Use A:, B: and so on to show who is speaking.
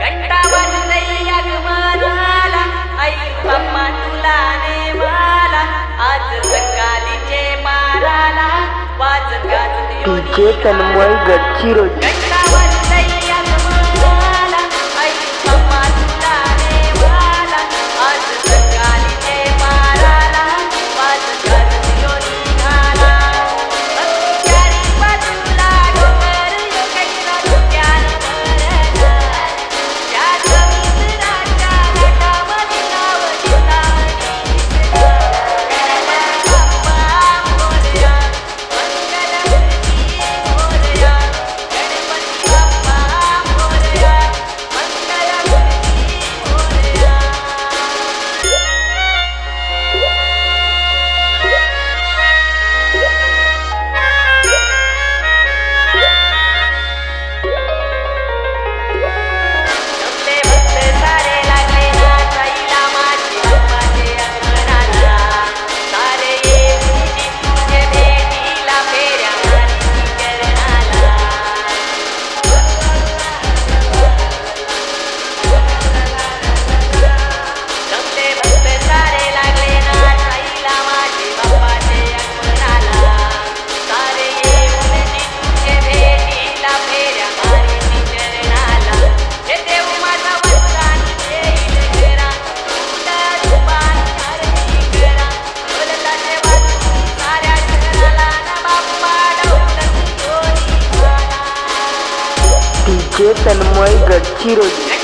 A: घंटा वाजतय आगमनाला, आई बाप्पा तुला नेवाला, आज सकाळीचे बाराला वाजत गाजत
B: डीजे तन्मय गडचिरोली.
A: घंटा वाजतय आगमनाला, आई बाप्पा तुला नेवाला, आज सकाळीचे बाराला वाजत गाजत निघाला. चारी बाजूला डोंगर कैला धुक्यान भरला, त्या समुद्राच्या लाटांमध्ये नाव चिंतामणी दिसला. बाप्पा मोरया, मंगलमूर्ती मोरया, गणपती बाप्पा मोरया, मंगलमूर्ती मोरया. जमले भक्त सारे लागले नाचायला माझे बाप्पाचे अंगणाला, सारे येऊनी तुझे भेटीला फेऱ्या मारी चरणाला. जमले भक्त सारे लागले नाचायला माझे बाप्पाचे अंगणाला, सारे येऊनी तुझे भेटीला फेऱ्या मारी चरणाला. हे देव माझा वरदानी देईल घरा, तुझ्या रूपाने आरती करा, बोलताचे वाजून साऱ्या शहराला ना बाप्पा डौलत जोरी झाला.
B: डीजे तन्मय गडचिरोली.